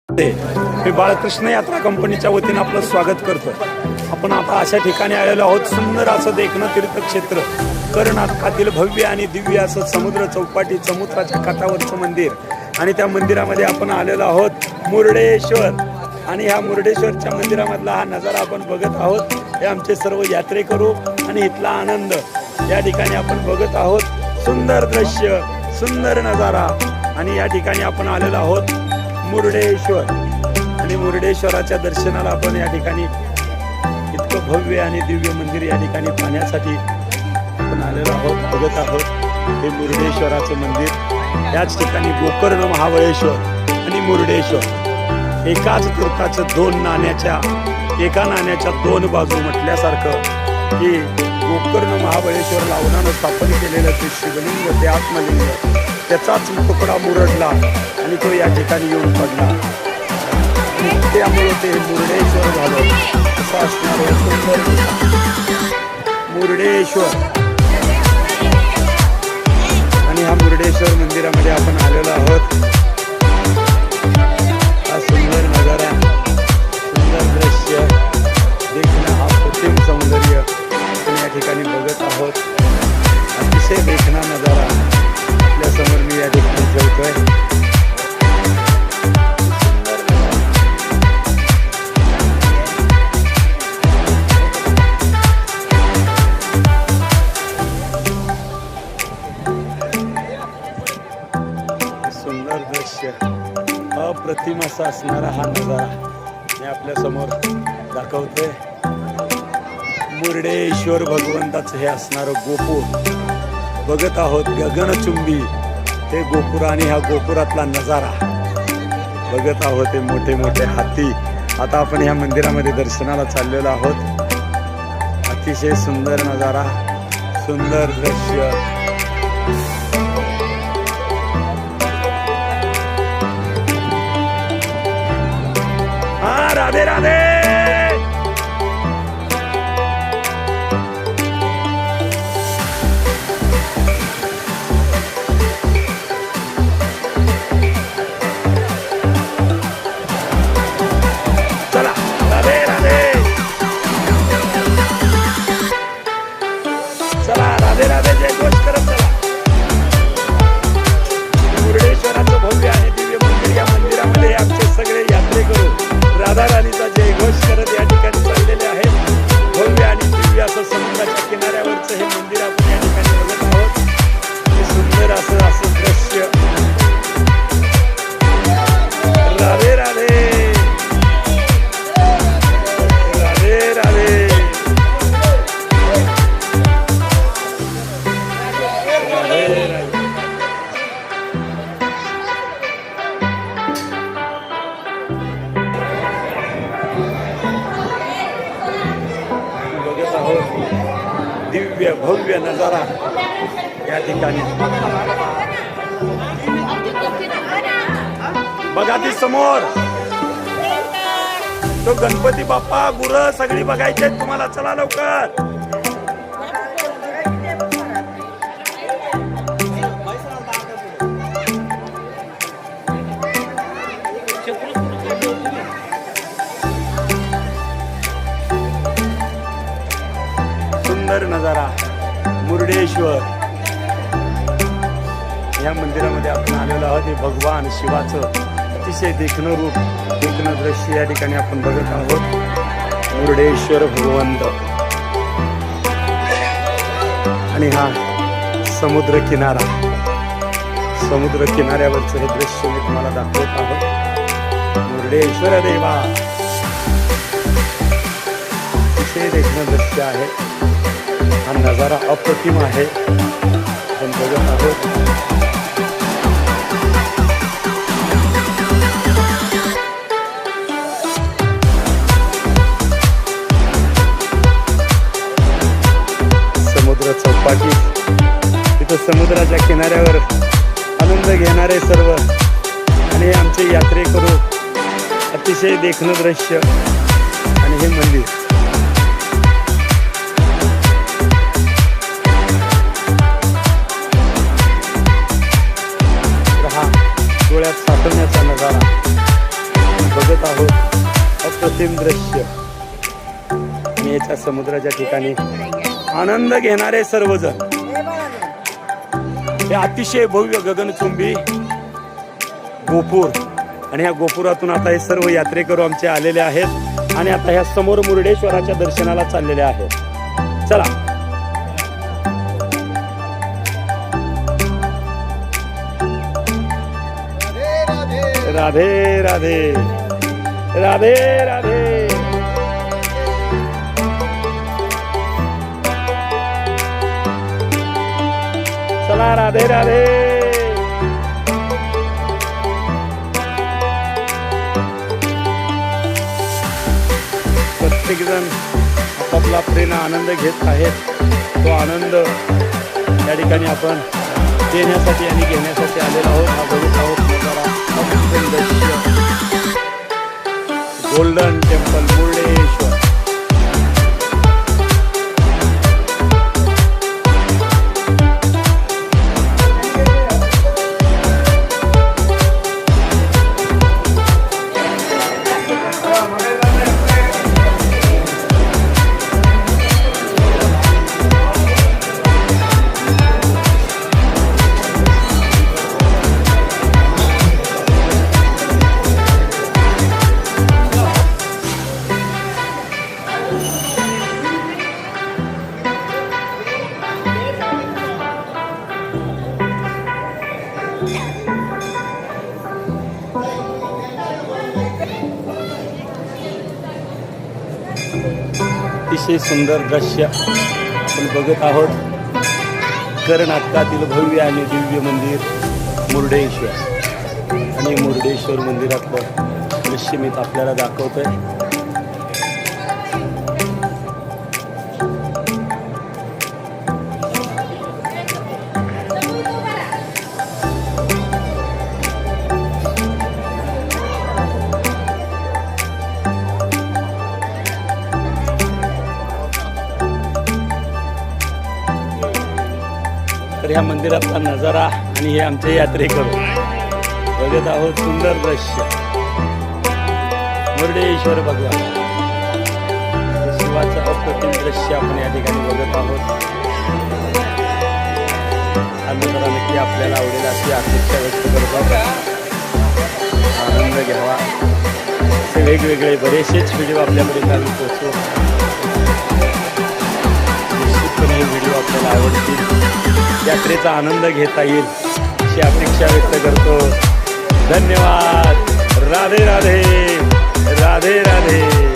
मी बाळकृष्ण यात्रा कंपनीच्या वतीने आपलं स्वागत करतो. आपण आता अशा ठिकाणी आलेलो आहोत. सुंदर असं देखणं तीर्थक्षेत्र, कर्नाटकातील भव्य आणि दिव्य असं समुद्र चौपाटी, समुद्राच्या काठावरचं मंदिर आणि त्या मंदिरामध्ये आपण आलेलो आहोत मुर्डेश्वर. आणि ह्या मुर्डेश्वरच्या मंदिरामधला हा नजारा आपण बघत आहोत. हे आमचे सर्व यात्रेकरू आणि इथला आनंद या ठिकाणी आपण बघत आहोत. सुंदर दृश्य, सुंदर नजारा. आणि या ठिकाणी आपण आलेलो आहोत मुर्डेश्वर. आणि मुर्डेश्वराच्या दर्शनाला आपण या ठिकाणी इतकं भव्य आणि दिव्य मंदिर या ठिकाणी पाहण्यासाठी आपण आलेलो आहोत, बघत आहोत. हे मुर्डेश्वराचं मंदिर. याच ठिकाणी गोकर्ण महाबळेश्वर आणि मुर्डेश्वर एकाच तीर्थाचं दोन नाण्याच्या, एका नाण्याच्या दोन बाजू म्हटल्यासारखं की गोकर्ण महाबळेश्वर लावण्यानं स्थापन केलेलं ते शिवलिंग, ते आत्मलिंग, त्याचाच तुकडा मुरडला आणि तो या ठिकाणी येऊन पडला. आणि त्यामुळे ते मुर्डेश्वर झालं. असं असणारं सुंदर मुर्डेश्वर. आणि हा मुर्डेश्वर मंदिरामध्ये आपण आलेलो आहोत. हा सुंदर नजारा, सुंदर दृश्य देखणं, हा कृत्रिम सौंदर्य आपण या ठिकाणी बघत आहोत. अतिशय देखणा नजारा आपल्या समोर मी या ठिकाणी ठेवतोय. सुंदर दृश्य, अप्रतिम असा असणारा हा नजारा मी आपल्या समोर दाखवतोय. मुर्डेश्वर भगवंताचं हे असणारं गोपूर बघत आहोत. गगनचुंबी हे गोपुर आणि ह्या गोपुरातला नजारा बघत आहोत. हे मोठे मोठे हाती. आता आपण ह्या मंदिरामध्ये दर्शनाला चाललेलो आहोत. अतिशय सुंदर नजारा, सुंदर दृश्य. राधे राधे. चला राधे राधे. चला राधे राधे. जय घोष करत चला. मुर्डेश्वराचं भव्य आणि दिव्य मंदिर. या मंदिरामध्ये आमचे सगळे यात्रेकरू राधा राणीचा जय घोष करत या ठिकाणी चाललेले आहेत. भव्य आणि दिव्य असं समुद्राच्या किनाऱ्यावरचं हे मंदिर आपण या ठिकाणी बघत आहोत. हे सुंदर असं दृश्य. राधे राधे. राधे राधे. दिव्य भव्य नजारा या ठिकाणी बघा. ती समोर तो गणपती बाप्पा, गुरं सगळी बघायचे तुम्हाला. चला लवकर. सुंदर नजारा मुर्डेश्वर. या मंदिरामध्ये आपण आलेलो आहोत. हे भगवान शिवाचं अतिशय देखणं रूप, देखणं दृश्य या ठिकाणी आपण बघत आहोत. मुर्डेश्वर भगवंत. आणि हा समुद्र किनारा, समुद्र किनाऱ्यावरचं हे दृश्य मी तुम्हाला दाखवत आहोत. मुर्डेश्वर देवा अतिशय देखणं दृश्य आहे. हा नजारा अप्रतिम आहे. आपण बघत आहोत. समुद्र चौपाटी. तिथं समुद्राच्या किनाऱ्यावर आनंद घेणारे सर्व आणि हे आमचे यात्रेकरू. अतिशय देखणं दृश्य आणि हे मंदिर. डोळ्यात साठवण्याचा नजारा. बघत आहोत अप्रतिम दृश्य आणि याच्या समुद्राच्या ठिकाणी आनंद घेणारे सर्वजण हे अतिशय भव्य गगनचुंबी गोपूर आणि ह्या गोपुरातून आता हे सर्व यात्रेकरू आमचे आलेले आहेत आणि आता ह्या समोर मुर्डेश्वराच्या दर्शनाला चाललेले आहेत. चला राधे राधे राधे राधे. चला राधे राधे. प्रत्येक जण आपापला प्रेम आनंद घेत आहेत. तो आनंद या ठिकाणी आपण देण्यासाठी आणि घेण्यासाठी आलेलो आहोत. हा बघत आहोत गोल्डन टेम्पल मुर्डेश्वर. अतिशय सुंदर दृश्य आपण बघत आहोत. कर्नाटकातील भव्य आणि दिव्य मंदिर मुर्डेश्वर आणि मुर्डेश्वर मंदिरातलं दृश्य मी आपल्याला दाखवतोय. तर ह्या मंदिरातला नजारा आणि हे आमचे यात्रेकरू बघत आहोत. सुंदर दृश्य मुर्डेश्वर भगवान शिवाचं अप्रतिम दृश्य आपण या ठिकाणी बघत आहोत. अन्नदारा नक्की आपल्याला आवडेल अशी अपेक्षा व्यक्त करत आहोत. आनंद घ्यावा. असे वेगवेगळे बरेचसेच व्हिडिओ आपल्यापर्यंत आम्ही पोहोचवू. निश्चितपणे हे व्हिडिओ आपल्याला आवडतील. यात्रेचा आनंद घेता येईल अशी अपेक्षा व्यक्त करतो. धन्यवाद. राधे राधे राधे राधे.